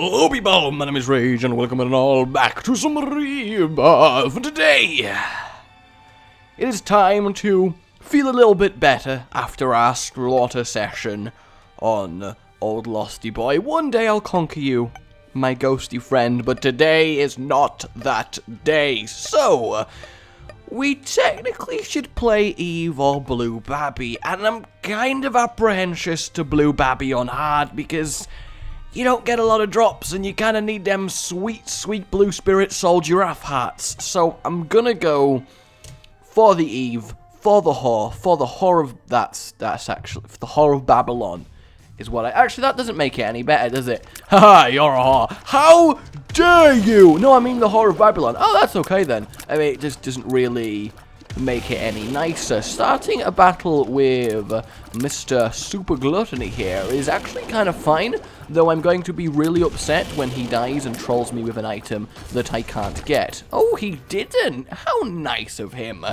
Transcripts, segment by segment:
Hello people, my name is Rage and welcome all back to some Rebirth. Today, it is time to feel a little bit better after our slaughter session on Old Losty Boy. One day I'll conquer you, my ghosty friend, but today is not that day. So, we technically should play Eve or Blue Babby, and I'm kind of apprehensive to Blue Babby on hard because you don't get a lot of drops, and you kind of need them sweet, sweet blue spirit soul giraffe hearts. So I'm gonna go for the Eve, for the whore of that's actually the whore of Babylon is what actually that doesn't make it any better, does it? Haha, you're a whore. How dare you? No, I mean the whore of Babylon. Oh, that's okay then. I mean, it just doesn't really make it any nicer. Starting a battle with Mr. Super Gluttony here is actually kind of fine, though I'm going to be really upset when he dies and trolls me with an item that I can't get. Oh, he didn't? How nice of him.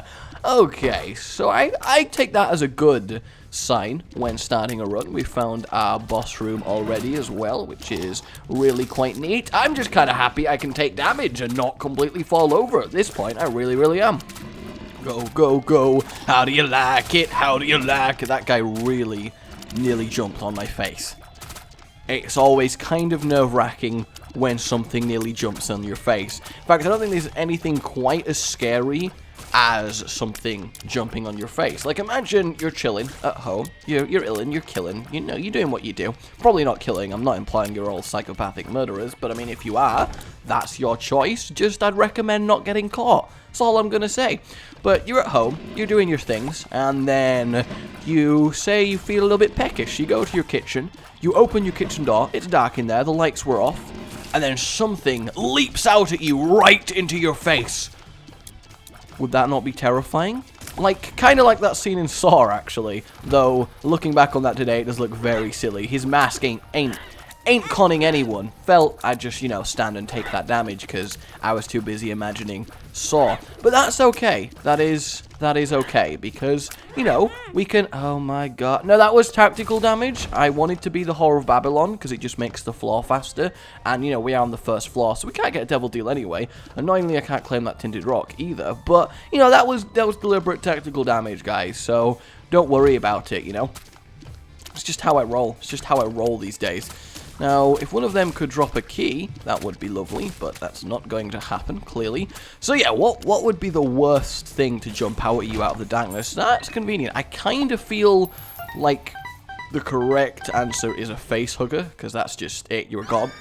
Okay, so I take that as a good sign when starting a run. We found our boss room already as well, which is really quite neat. I'm just kind of happy I can take damage and not completely fall over at this point. I really am. Go, go, go. How do you like it? How do you like it? That guy really nearly jumped on my face. It's always kind of nerve-wracking when something nearly jumps on your face. In fact, I don't think there's anything quite as scary as something jumping on your face. Like, imagine you're chilling at home, you're illin', you're killing, you know, you're doing what you do. Probably not killing, I'm not implying you're all psychopathic murderers, but I mean, if you are, that's your choice. Just, I'd recommend not getting caught. That's all I'm gonna say. But you're at home, you're doing your things, and then you say you feel a little bit peckish. You go to your kitchen, you open your kitchen door, it's dark in there, the lights were off, and then something leaps out at you right into your face. Would that not be terrifying? Like, kind of like that scene in Saw, actually. Though, looking back on that today, it does look very silly. His mask ain't conning anyone. Felt I'd just, you know, stand and take that damage because I was too busy imagining Saw. But that's okay. That is okay because, you know, we can... Oh my god. No, that was tactical damage. I wanted to be the whore of Babylon because it just makes the floor faster. And, you know, we are on the first floor, so we can't get a devil deal anyway. Annoyingly, I can't claim that tinted rock either. But, you know, that was deliberate tactical damage, guys. So don't worry about it, you know. It's just how I roll. It's just how I roll these days. Now, if one of them could drop a key, that would be lovely, but that's not going to happen, clearly. So yeah, what would be the worst thing to jump out at you out of the darkness? That's convenient. I kind of feel like the correct answer is a face hugger, because that's just it, you're a god.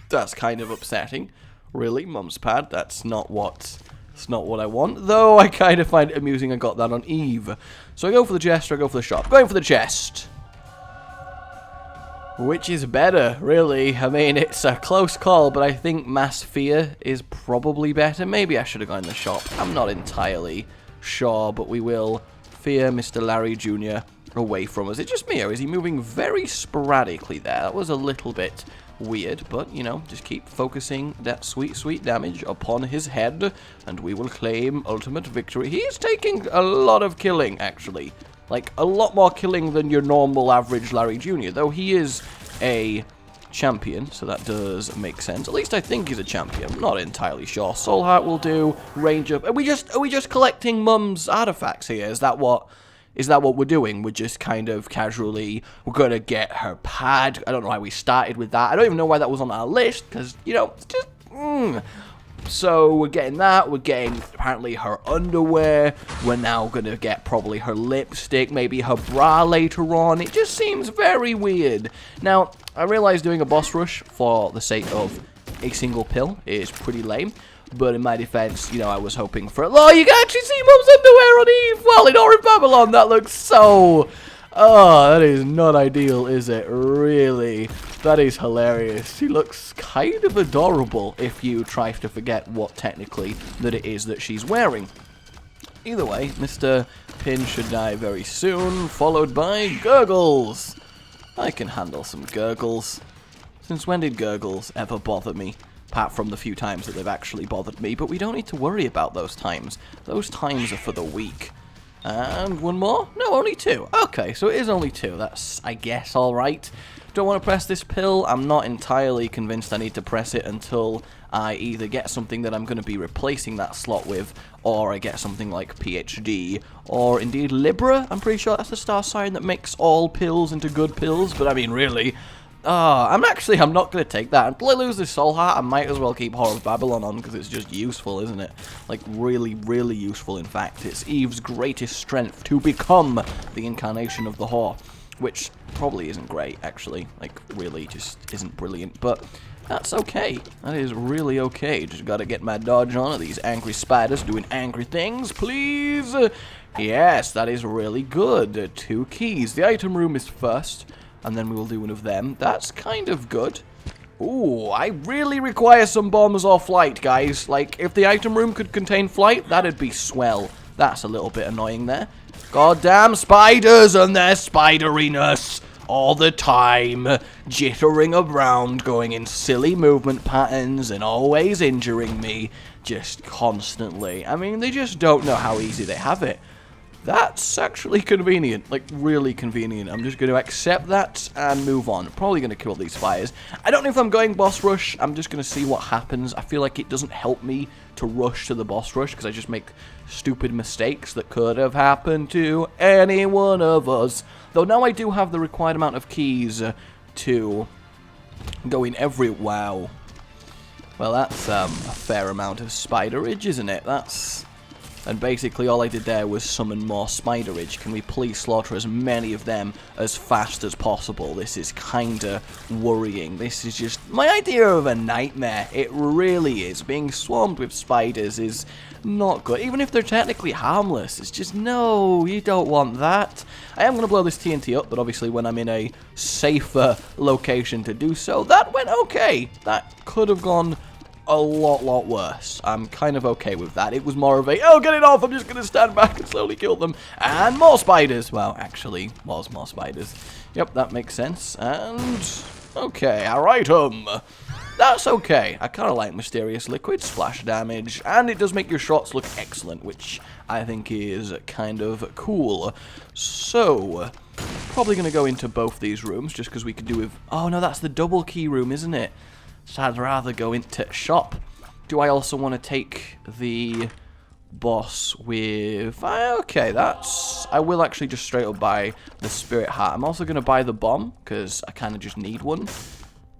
That's kind of upsetting. Really, mum's pad, that's not what I want, though I kind of find it amusing I got that on Eve. So I go for the chest or I go for the shop. Going for the chest. Which is better, really? I mean, it's a close call, but I think Mass Fear is probably better. Maybe I should have gone in the shop. I'm not entirely sure, but we will fear Mr. Larry Jr. away from us. Is it just me, or is he moving very sporadically there? That was a little bit weird, but, you know, just keep focusing that sweet, sweet damage upon his head, and we will claim ultimate victory. He is taking a lot of killing, actually. Like, a lot more killing than your normal average Larry Jr., though he is a champion, so that does make sense. At least I think he's a champion. I'm not entirely sure. Soul Heart will do. Range up. Are we just collecting Mum's artifacts here? Is that what we're doing? We're just kind of casually, we're gonna get her pad. I don't know why we started with that. I don't even know why that was on our list, because, you know, it's just, So, we're getting that, we're getting, apparently, her underwear, we're now gonna get probably her lipstick, maybe her bra later on. It just seems very weird. Now, I realize doing a boss rush for the sake of a single pill is pretty lame, but in my defense, you know, I was hoping for... Oh, you can actually see Mum's underwear on Eve! Well, in Horror Babylon, that looks so... Oh, that is not ideal, is it? Really? That is hilarious. She looks kind of adorable if you try to forget what technically that it is that she's wearing. Either way, Mr. Pin should die very soon, followed by Gurgles. I can handle some Gurgles. Since when did Gurgles ever bother me? Apart from the few times that they've actually bothered me, but we don't need to worry about those times. Those times are for the weak. And one more? No, only two. Okay, so it is only two. That's, I guess, alright. Do I want to press this pill? I'm not entirely convinced I need to press it until I either get something that I'm going to be replacing that slot with, or I get something like PhD, or indeed Libra. I'm pretty sure that's the star sign that makes all pills into good pills, but I mean, really... I'm not going to take that. Until I lose this soul heart, I might as well keep Whore of Babylon on, because it's just useful, isn't it? Like, really, really useful, in fact. It's Eve's greatest strength to become the incarnation of the whore, which probably isn't great, actually. Like, really just isn't brilliant, but that's okay. That is really okay. Just gotta get my dodge on these angry spiders doing angry things, please. Yes, that is really good. 2 keys. The item room is first, and then we will do one of them. That's kind of good. Ooh, I really require some bombs or flight, guys. Like, if the item room could contain flight, that'd be swell. That's a little bit annoying there. Goddamn spiders and their spideriness all the time. Jittering around, going in silly movement patterns and always injuring me. Just constantly. I mean, they just don't know how easy they have it. That's actually convenient, like really convenient. I'm just going to accept that and move on. Probably going to kill these fires. I don't know if I'm going boss rush. I'm just going to see what happens. I feel like it doesn't help me to rush to the boss rush because I just make stupid mistakes that could have happened to any one of us. Though now I do have the required amount of keys to go in every... Wow. Well, that's a fair amount of spiderage, isn't it? That's... And basically all I did there was summon more spiderage. Can we please slaughter as many of them as fast as possible? This is kinda worrying. This is just my idea of a nightmare. It really is. Being swarmed with spiders is not good. Even if they're technically harmless. It's just, no, you don't want that. I am going to blow this TNT up, but obviously when I'm in a safer location to do so, that went okay. That could have gone a lot worse. I'm kind of okay with that. It was more of a, oh, get it off, I'm just going to stand back and slowly kill them. And more spiders. Well, actually, was more spiders. Yep, that makes sense. And, okay, our item. That's okay. I kind of like Mysterious Liquid, splash damage, and it does make your shots look excellent, which I think is kind of cool. So, probably going to go into both these rooms, just because we could do with... Oh, no, that's the double key room, isn't it? So I'd rather go into shop. Do I also want to take the boss with... Okay, that's... I will actually just straight up buy the Spirit Heart. I'm also going to buy the bomb, because I kind of just need one.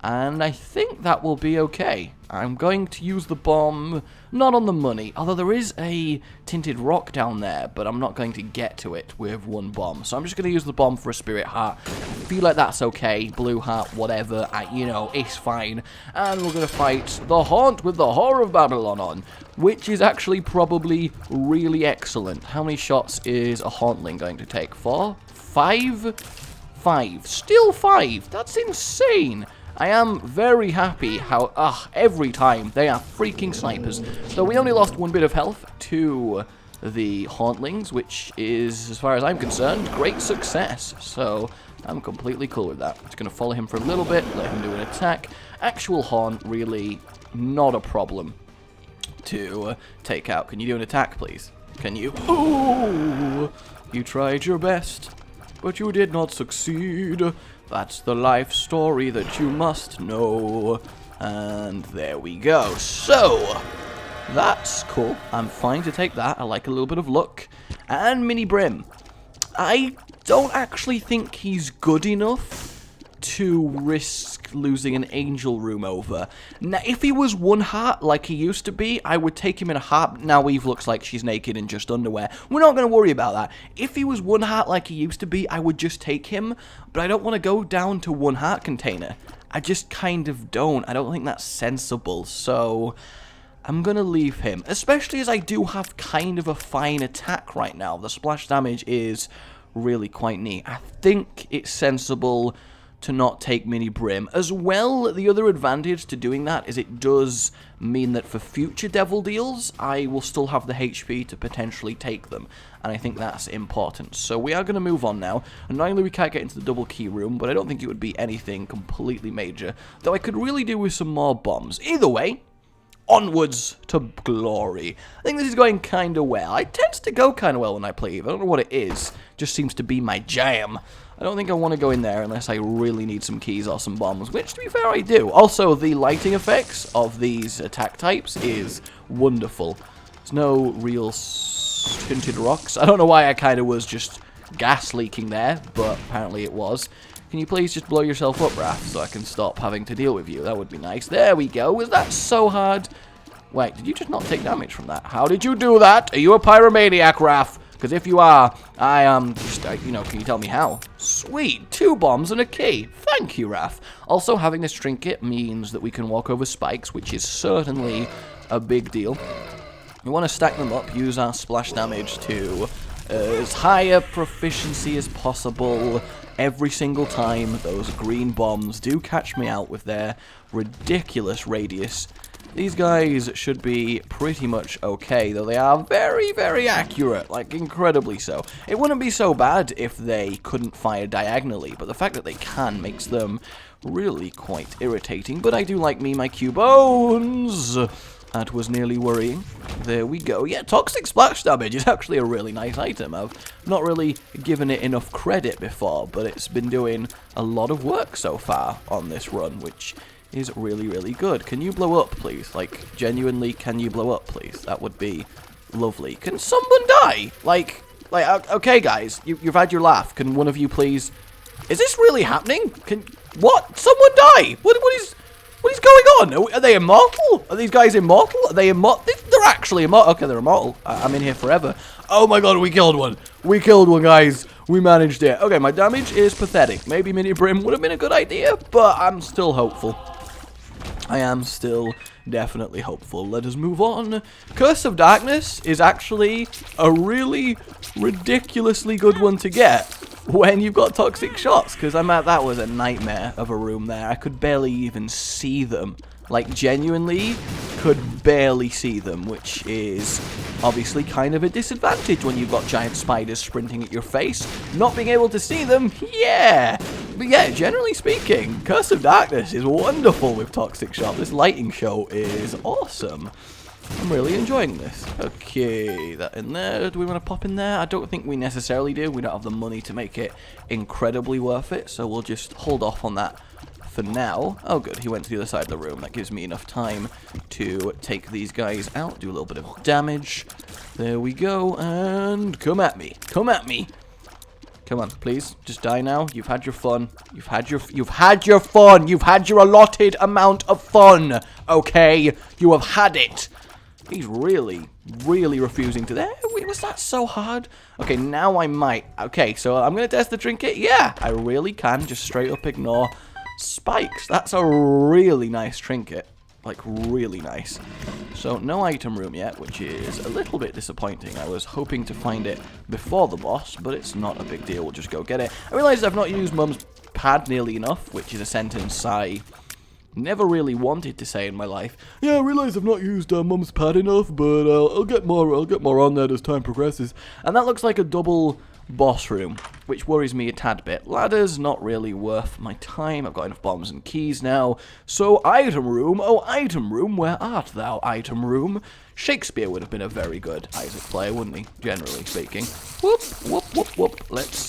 And I think that will be okay. I'm going to use the bomb, not on the money, although there is a tinted rock down there, but I'm not going to get to it with one bomb. So I'm just going to use the bomb for a Spirit Heart. I feel like that's okay. Blue Heart, whatever, you know, it's fine. And we're going to fight the Haunt with the Whore of Babylon on, which is actually probably really excellent. How many shots is a Hauntling going to take? 4? 5? 5. Still 5. That's insane. I am very happy how, every time they are freaking snipers. So we only lost 1 bit of health to the Hauntlings, which is, as far as I'm concerned, great success. So I'm completely cool with that. Just going to follow him for a little bit, let him do an attack. Actual Haunt, really not a problem to take out. Can you do an attack, please? Can you? Ooh, you tried your best, but you did not succeed. That's the life story that you must know. And there we go. So, that's cool. I'm fine to take that. I like a little bit of luck. And Mini Brim. I don't actually think he's good enough to risk losing an angel room over. Now, if he was 1 heart like he used to be, I would take him in a heart. Now Eve looks like she's naked in just underwear. We're not going to worry about that. If he was 1 heart like he used to be, I would just take him, but I don't want to go down to 1 heart container. I just kind of don't. I don't think that's sensible, so I'm going to leave him, especially as I do have kind of a fine attack right now. The splash damage is really quite neat. I think it's sensible to not take Mini Brim. As well, the other advantage to doing that is it does mean that for future Devil deals, I will still have the HP to potentially take them, and I think that's important. So we are going to move on now, and not only we can't get into the double key room, but I don't think it would be anything completely major, though I could really do with some more bombs. Either way, onwards to glory. I think this is going kind of well. It tends to go kind of well when I play Eve. I don't know what it is. Just seems to be my jam. I don't think I want to go in there unless I really need some keys or some bombs, which, to be fair, I do. Also, the lighting effects of these attack types is wonderful. There's no real tinted rocks. I don't know why I kind of was just gas leaking there, but apparently it was. Can you please just blow yourself up, Raph, so I can stop having to deal with you? That would be nice. There we go. Was that so hard? Wait, did you just not take damage from that? How did you do that? Are you a pyromaniac, Raph? Because if you are, I am just, you know, can you tell me how? Sweet, 2 bombs and a key. Thank you, Raph. Also, having this trinket means that we can walk over spikes, which is certainly a big deal. We want to stack them up, use our splash damage to as high a proficiency as possible. Every single time those green bombs do catch me out with their ridiculous radius. These guys should be pretty much okay, though they are very, very accurate, like incredibly so. It wouldn't be so bad if they couldn't fire diagonally, but the fact that they can makes them really quite irritating. But I do like me my Q-bones. That was nearly worrying. There we go. Yeah, toxic splash damage is actually a really nice item. I've not really given it enough credit before, but it's been doing a lot of work so far on this run, which is really, really good. Can you blow up, please? Like, genuinely, can you blow up, please? That would be lovely. Can someone die? Like, okay, guys, you've had your laugh. Can one of you please... Is this really happening? What? Someone die? What is going on? Are they immortal? Are these guys immortal? Are they immortal? They're actually immortal. Okay, they're immortal. I'm in here forever. Oh my god, we killed one. We killed one, guys. We managed it. Okay, my damage is pathetic. Maybe Mini Brim would have been a good idea, but I'm still hopeful. I am still definitely hopeful. Let us move on. Curse of Darkness is actually a really ridiculously good one to get when you've got toxic shots, because that was a nightmare of a room there. I could barely even see them. Like, genuinely could barely see them, which is obviously kind of a disadvantage when you've got giant spiders sprinting at your face. Not being able to see them, yeah. But yeah, generally speaking, Curse of Darkness is wonderful with toxic shot. This lighting show is awesome. I'm really enjoying this. Okay, that in there. Do we want to pop in there? I don't think we necessarily do. We don't have the money to make it incredibly worth it, so we'll just hold off on that for now. Oh good, he went to the other side of the room. That gives me enough time to take these guys out, do a little bit of damage. There we go, and come at me. Come at me. Come on, please, just die now. You've had your fun. You've had your fun. You've had your allotted amount of fun. Okay, you have had it. He's really, really refusing to... Wait, was that so hard? Okay, now I might. Okay, so I'm going to test the trinket. Yeah, I really can just straight up ignore spikes. That's a really nice trinket. Like, really nice. So, no item room yet, which is a little bit disappointing. I was hoping to find it before the boss, but it's not a big deal. We'll just go get it. I realized I've not used Mum's pad nearly enough, which is a sentence I never really wanted to say in my life. Yeah, I realize I've not used Mum's pad enough, but I'll get more on that as time progresses. And that looks like a double boss room, which worries me a tad bit. Ladder's not really worth my time. I've got enough bombs and keys now. So, item room. Oh, item room, where art thou, item room? Shakespeare would have been a very good Isaac player, wouldn't he? Generally speaking. Whoop, whoop, whoop, whoop. Let's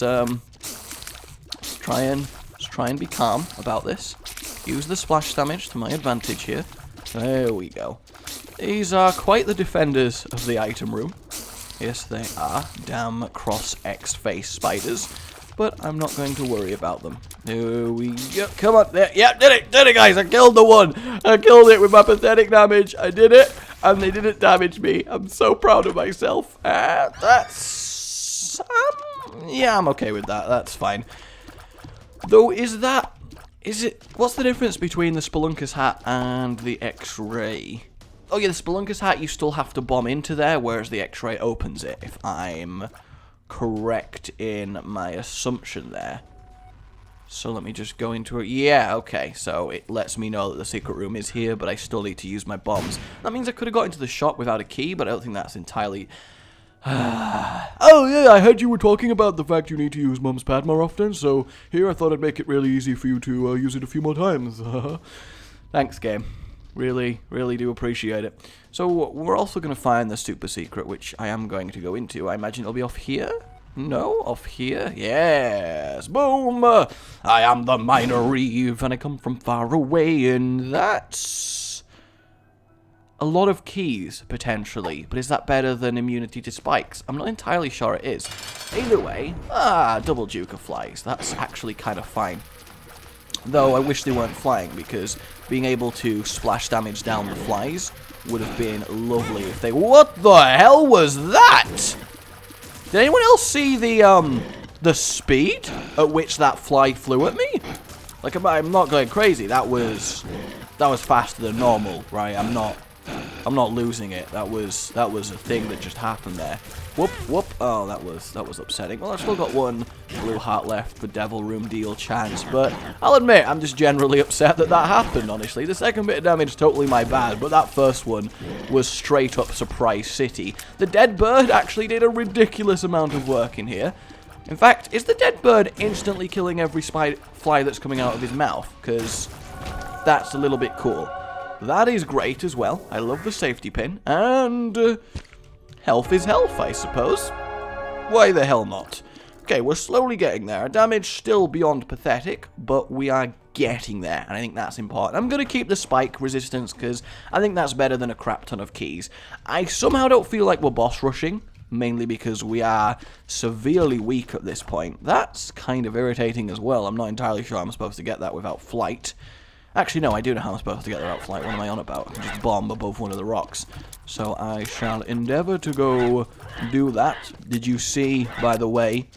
try and be calm about this. Use the splash damage to my advantage here. There we go. These are quite the defenders of the item room. Yes, they are. Damn cross-X face spiders. But I'm not going to worry about them. There we go. Come on. There. Yeah, did it, guys. I killed the one. I killed it with my pathetic damage. I did it, and they didn't damage me. I'm so proud of myself. That's... yeah, I'm okay with that. That's fine. Though, is it... What's the difference between the Spelunker's hat and the X-ray? Oh yeah, the Spelunker's hat you still have to bomb into there, whereas the X-ray opens it, if I'm correct in my assumption there. So let me just go into it. Yeah, okay, so it lets me know that the secret room is here, but I still need to use my bombs. That means I could have got into the shop without a key, but I don't think that's entirely... oh yeah, I heard you were talking about the fact you need to use Mum's pad more often, so here I thought I'd make it really easy for you to use it a few more times. Thanks, game. Really, really do appreciate it. So we're also going to find the super secret, which I am going to go into. I imagine it'll be off here? No, off here. Yes. Boom. I am the minor Reeve, and I come from far away, and that's a lot of keys, potentially. But is that better than immunity to spikes? I'm not entirely sure it is. Either way, double duke of flies. That's actually kind of fine. Though I wish they weren't flying, because being able to splash damage down the flies would have been lovely if they... What the hell was that? Did anyone else see the speed at which that fly flew at me? Like, I'm not going crazy. That was faster than normal, right? I'm not losing it. That was a thing that just happened there. Whoop, whoop. Oh, that was upsetting. Well, I've still got one blue heart left for Devil Room deal chance, but I'll admit, I'm just generally upset that happened, honestly. The second bit of damage is totally my bad, but that first one was straight up Surprise City. The dead bird actually did a ridiculous amount of work in here. In fact, is the dead bird instantly killing every fly that's coming out of his mouth? Because that's a little bit cool. That is great as well. I love the safety pin. And health is health, I suppose. Why the hell not? Okay, we're slowly getting there. Our damage still beyond pathetic, but we are getting there, and I think that's important. I'm going to keep the spike resistance, because I think that's better than a crap ton of keys. I somehow don't feel like we're boss rushing, mainly because we are severely weak at this point. That's kind of irritating as well. I'm not entirely sure I'm supposed to get that without flight. Actually, no, I do know how I'm supposed to get that out flight. What am I on about? I can just bomb above one of the rocks. So I shall endeavor to go do that. Did you see, by the way,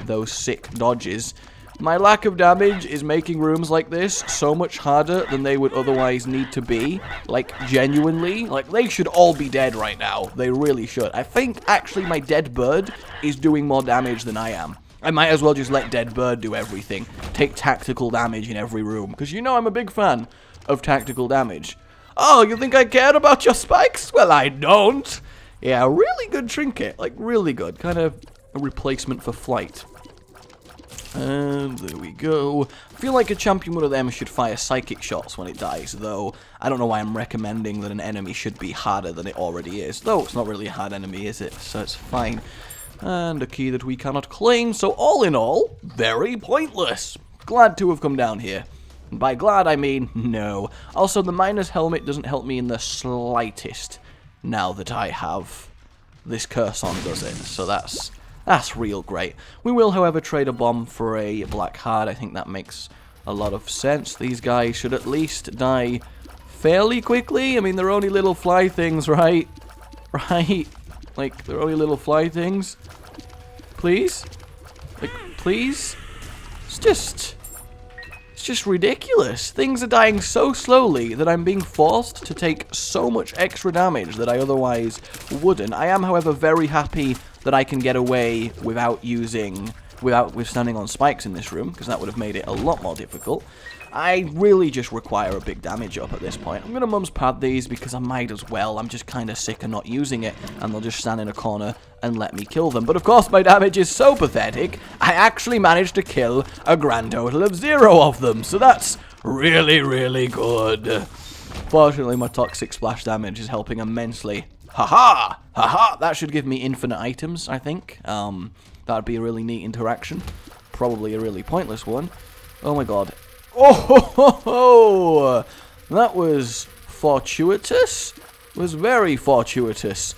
those sick dodges? My lack of damage is making rooms like this so much harder than they would otherwise need to be. Like, genuinely. Like, they should all be dead right now. They really should. I think, actually, my dead bird is doing more damage than I am. I might as well just let Dead Bird do everything. Take tactical damage in every room. Because you know I'm a big fan of tactical damage. Oh, you think I care about your spikes? Well, I don't. Yeah, really good trinket. Like, really good. Kind of a replacement for flight. And there we go. I feel like a champion one of them should fire psychic shots when it dies, though I don't know why I'm recommending that an enemy should be harder than it already is. Though it's not really a hard enemy, is it? So it's fine. And a key that we cannot claim, so all in all, very pointless. Glad to have come down here. And by glad, I mean no. Also, the miner's helmet doesn't help me in the slightest now that I have this curse on, does it? So that's real great. We will, however, trade a bomb for a black heart. I think that makes a lot of sense. These guys should at least die fairly quickly. I mean, they're only little fly things, right? Right? Like, they're only little fly things. Please? Like, please? It's just ridiculous. Things are dying so slowly that I'm being forced to take so much extra damage that I otherwise wouldn't. I am, however, very happy that I can get away without standing on spikes in this room, because that would have made it a lot more difficult. I really just require a big damage up at this point. I'm going to mum's pad these because I might as well. I'm just kind of sick of not using it, and they'll just stand in a corner and let me kill them. But of course, my damage is so pathetic, I actually managed to kill a grand total of 0 of them. So that's really, really good. Fortunately, my toxic splash damage is helping immensely. Haha! Haha! That should give me infinite items, I think. That'd be a really neat interaction. Probably a really pointless one. Oh my god. Oh, ho, ho, ho. That was fortuitous. It was very fortuitous.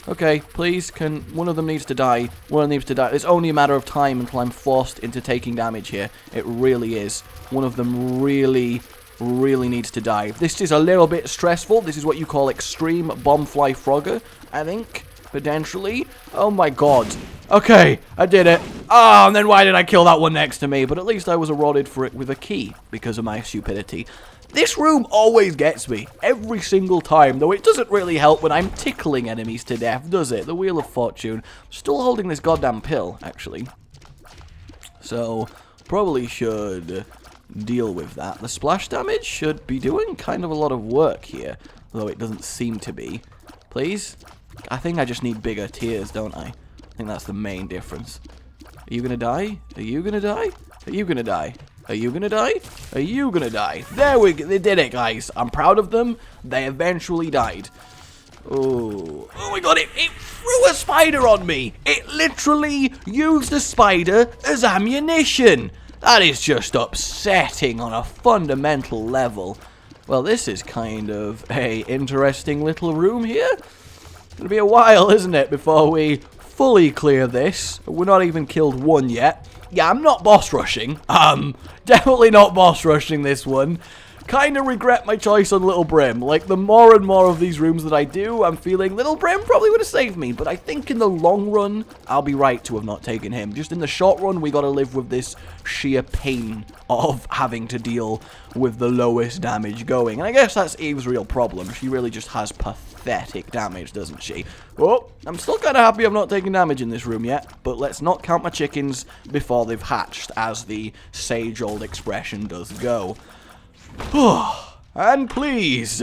Okay, please, one of them needs to die. One of them needs to die. It's only a matter of time until I'm forced into taking damage here. It really is. One of them really needs to die. This is a little bit stressful. This is what you call extreme bombfly frogger, I think. Potentially. Oh my god. Okay, I did it. Oh, and then why did I kill that one next to me? But at least I was awarded for it with a key because of my stupidity. This room always gets me. Every single time. Though it doesn't really help when I'm tickling enemies to death, does it? The Wheel of Fortune. Still holding this goddamn pill, actually. So, probably should deal with that. The splash damage should be doing kind of a lot of work here. Though it doesn't seem to be. Please? I think I just need bigger tears, don't I? I think that's the main difference. Are you gonna die? Are you gonna die? Are you gonna die? Are you gonna die? Are you gonna die? There we go. They did it, guys. I'm proud of them. They eventually died. Oh my god, it threw a spider on me. It literally used a spider as ammunition. That is just upsetting on a fundamental level. Well, this is kind of a interesting little room here. It'll be a while, isn't it, before we fully clear this. We're not even killed one yet. Yeah, I'm not boss rushing. Definitely not boss rushing this one. Kind of regret my choice on Little Brim. Like, the more and more of these rooms that I do, I'm feeling Little Brim probably would have saved me. But I think in the long run, I'll be right to have not taken him. Just in the short run, we got to live with this sheer pain of having to deal with the lowest damage going. And I guess that's Eve's real problem. She really just has pathetic damage, doesn't she? Oh, I'm still kind of happy I've not taken damage in this room yet. But let's not count my chickens before they've hatched, as the sage-old expression does go. And please.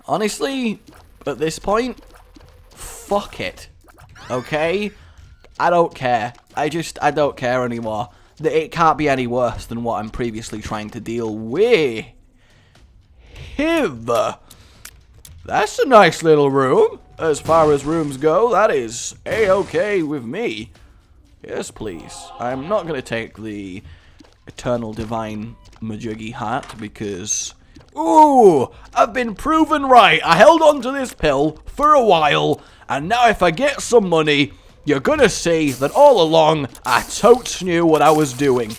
Honestly, at this point, fuck it. Okay? I don't care. I don't care anymore. It can't be any worse than what I'm previously trying to deal with. That's a nice little room. As far as rooms go, that is A-okay with me. Yes, please. I'm not going to take the Eternal Divine Majiggy hat because, ooh, I've been proven right. I held on to this pill for a while, and now if I get some money, you're gonna see that all along I totes knew what I was doing.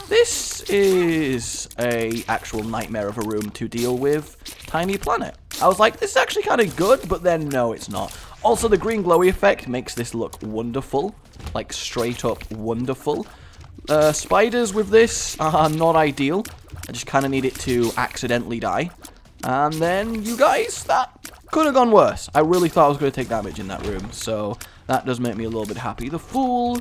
This is a actual nightmare of a room to deal with. Tiny planet. I was like, this is actually kind of good, but then no, it's not. Also, the green glowy effect makes this look wonderful, like straight up wonderful. Spiders with this are not ideal. I just kind of need it to accidentally die. And then, you guys, that could have gone worse. I really thought I was going to take damage in that room, so that does make me a little bit happy. The Fool,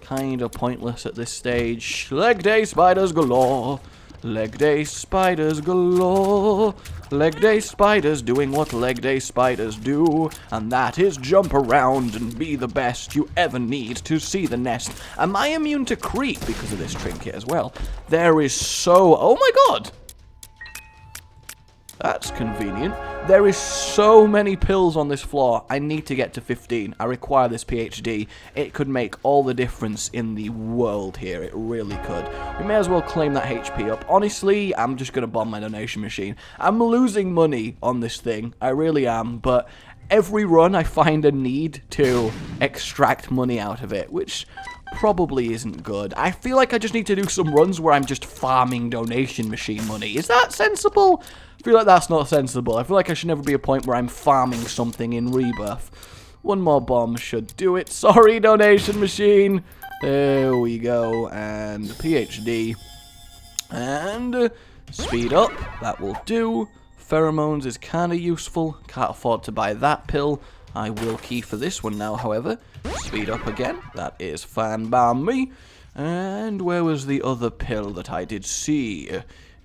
kind of pointless at this stage. Leg day spiders galore. Leg day spiders galore. Leg day spiders doing what leg day spiders do, and that is jump around and be the best you ever need to see the nest. Am I immune to creep because of this trinket as well? There is so... oh my god! That's convenient. There is so many pills on this floor. I need to get to 15. I require this PhD. It could make all the difference in the world here. It really could. We may as well claim that HP up. Honestly, I'm just going to bomb my donation machine. I'm losing money on this thing. I really am. But every run, I find a need to extract money out of it, which probably isn't good. I feel like I just need to do some runs where I'm just farming donation machine money. Is that sensible? I feel like that's not sensible. I feel like I should never be a point where I'm farming something in Rebirth. One more bomb should do it. Sorry, donation machine. There we go. And PhD. And speed up. That will do. Pheromones is kind of useful. Can't afford to buy that pill. I will key for this one now, however. Speed up again. That is fine by me. And where was the other pill that I did see?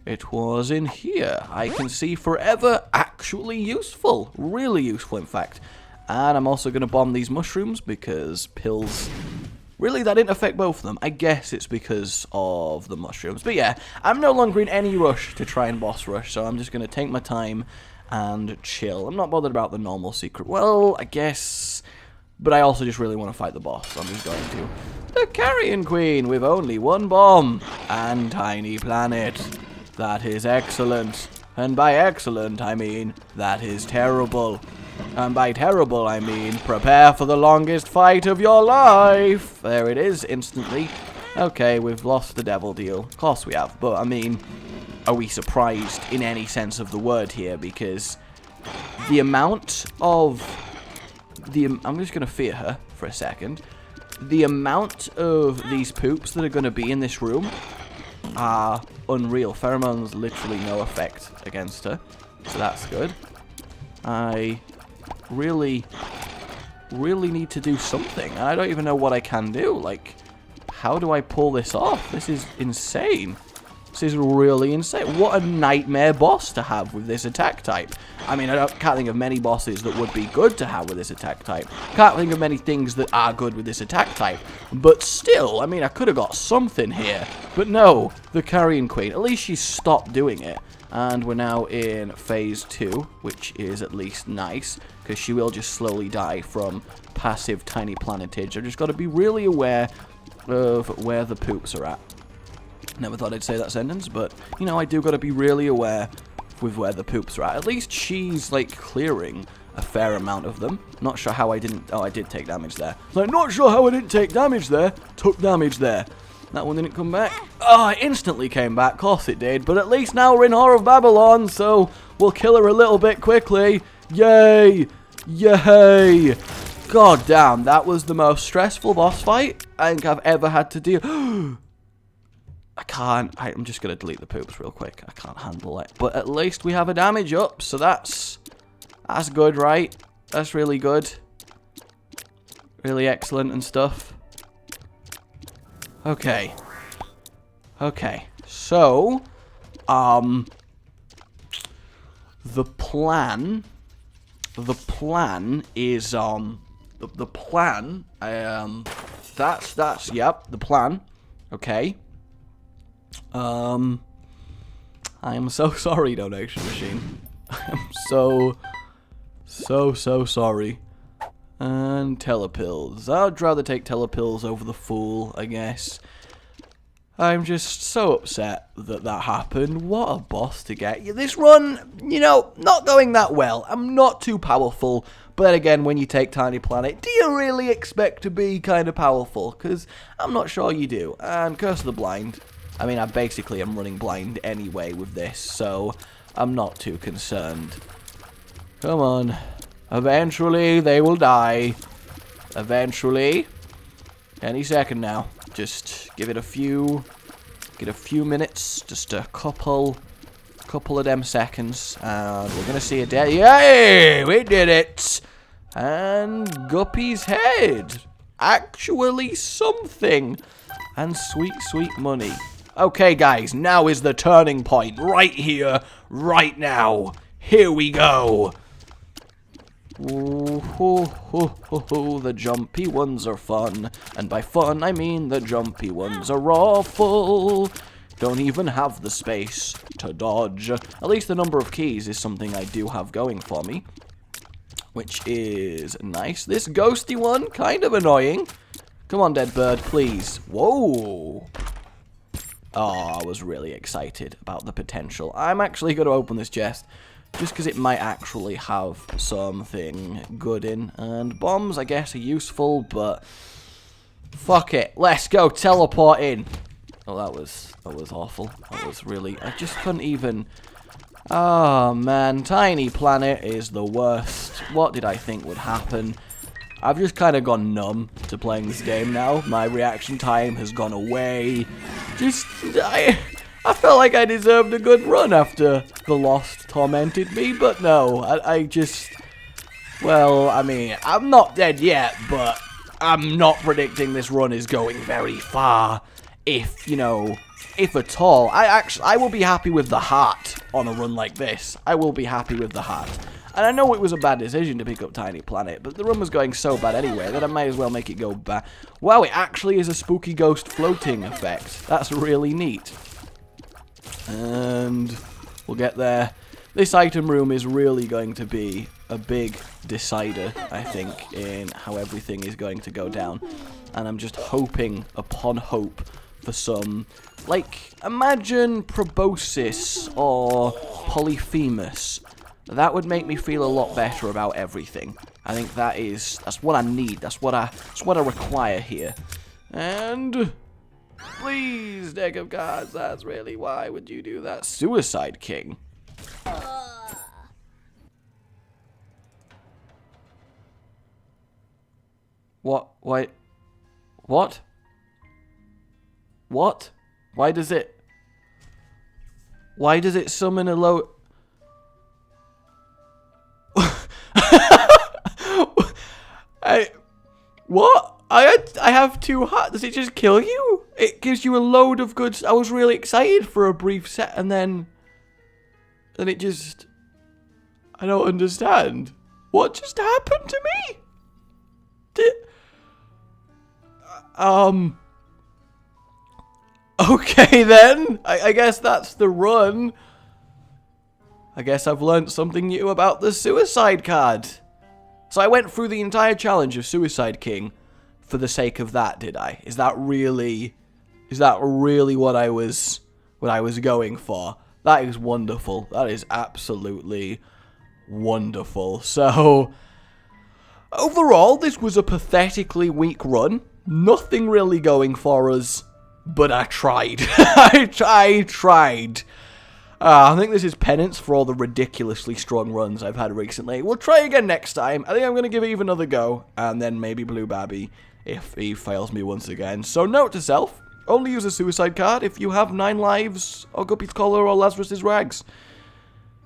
It was in here. I can see forever. Actually useful. Really useful, in fact. And I'm also going to bomb these mushrooms because pills... really, that didn't affect both of them. I guess it's because of the mushrooms. But yeah, I'm no longer in any rush to try and boss rush, so I'm just going to take my time and chill. I'm not bothered about the normal secret. Well, I guess... but I also just really want to fight the boss, so I'm just going to. The Carrion Queen with only one bomb. And Tiny Planet. That is excellent. And by excellent, I mean that is terrible. And by terrible, I mean prepare for the longest fight of your life. There it is, instantly. Okay, we've lost the devil deal. Of course we have. But, I mean, are we surprised in any sense of the word here? Because the amount of... I'm just going to fear her for a second. The amount of these poops that are going to be in this room are unreal. Pheromones literally no effect against her, so that's good. I really need to do something. I don't even know what I can do. Like, how do I pull this off? This is insane. This is really insane. What a nightmare boss to have with this attack type. I mean, I can't think of many bosses that would be good to have with this attack type. Can't think of many things that are good with this attack type. But still, I mean, I could have got something here. But no, the Carrion Queen. At least she stopped doing it. And we're now in phase 2, which is at least nice, because she will just slowly die from passive tiny planetage. I've just got to be really aware of where the poops are at. Never thought I'd say that sentence, but, you know, I do got to be really aware with where the poops are at. At least she's, like, clearing a fair amount of them. Not sure how I didn't... Oh, I did take damage there. Like, not sure how I didn't take damage there. Took damage there. That one didn't come back. Oh, it instantly came back. Of course it did. But at least now we're in Whore of Babylon, so we'll kill her a little bit quickly. Yay! Yay! God damn, that was the most stressful boss fight I think I've ever had to deal. I can't. I'm just going to delete the poops real quick. I can't handle it. But at least we have a damage up, so that's good, right? That's really good. Really excellent and stuff. Okay. Okay. So, the plan is, the plan, yep, the plan. Okay. I am so sorry, Donation Machine. I am so sorry. And telepills. I'd rather take telepills over the fool, I guess. I'm just so upset that that happened. What a boss to get. This run, you know, not going that well. I'm not too powerful. But again, when you take Tiny Planet, do you really expect to be kind of powerful? Because I'm not sure you do. And Curse of the Blind. I mean, I basically am running blind anyway with this, so I'm not too concerned. Come on. Eventually, they will die. Eventually. Any second now. Just give it a few minutes. Just a couple of them seconds. And we're going to see a death. Yay! We did it! And Guppy's head. Actually something. And sweet, sweet money. Okay, guys. Now is the turning point. Right here. Right now. Here we go. Ooh, hoo, hoo, hoo, hoo. The jumpy ones are fun, and by fun I mean the jumpy ones are awful. Don't even have the space to dodge. At least the number of keys is something I do have going for me, which is nice. This ghosty one, kind of annoying. Come on, dead bird, please. Whoa. Oh, I was really excited about the potential. I'm actually going to open this chest. Just because it might actually have something good in. And bombs, I guess, are useful, but fuck it. Let's go teleport in. Oh, that was awful. That was really... I just couldn't even... Oh, man. Tiny Planet is the worst. What did I think would happen? I've just kind of gone numb to playing this game now. My reaction time has gone away. I felt like I deserved a good run after the Lost tormented me, but no, I just... Well, I mean, I'm not dead yet, but I'm not predicting this run is going very far, if, you know, if at all. I will be happy with the heart on a run like this. I will be happy with the heart. And I know it was a bad decision to pick up Tiny Planet, but the run was going so bad anyway that I might as well make it go bad. Wow, it actually is a spooky ghost floating effect. That's really neat. And we'll get there. This item room is really going to be a big decider, I think, in how everything is going to go down. And I'm just hoping upon hope for some, like, imagine Proboscis or Polyphemus. That would make me feel a lot better about everything. I think that's what I need. That's what I require here. And please, deck of cards, that's really why would you do that? Suicide King. What? Why? What? What? Why does it summon a low... What? I have 2 hearts. Does it just kill you? It gives you a load of goods. I was really excited for a brief set, and then it just... I don't understand. What just happened to me? Okay then. I guess that's the run. I guess I've learned something new about the Suicide card. So I went through the entire challenge of Suicide King for the sake of that, did I? Is that really what I was going for? That is wonderful. That is absolutely wonderful. So overall, this was a pathetically weak run. Nothing really going for us, but I tried. I tried. I think this is penance for all the ridiculously strong runs I've had recently. We'll try again next time. I think I'm going to give Eve another go, and then maybe Blue Babby if Eve fails me once again. So note to self, only use a Suicide card if you have 9 lives, or Guppy's Collar, or Lazarus's Rags.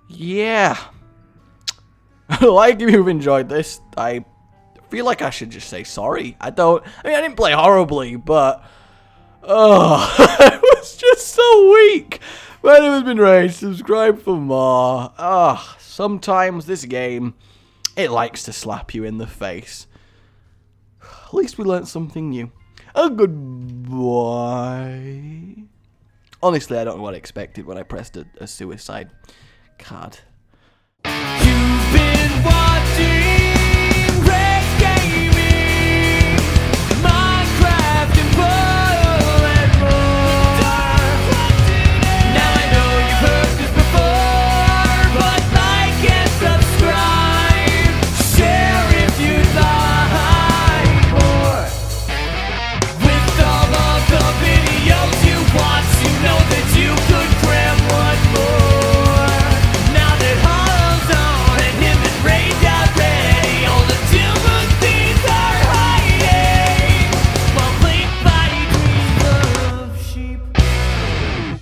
Yeah. Like if you've enjoyed this, I feel like I should just say sorry. I didn't play horribly, but it was just so weak. My name has been Rage. Subscribe for more. Sometimes this game, it likes to slap you in the face. At least we learnt something new. Goodbye. Honestly, I don't know what I expected when I pressed a Suicide card. You've been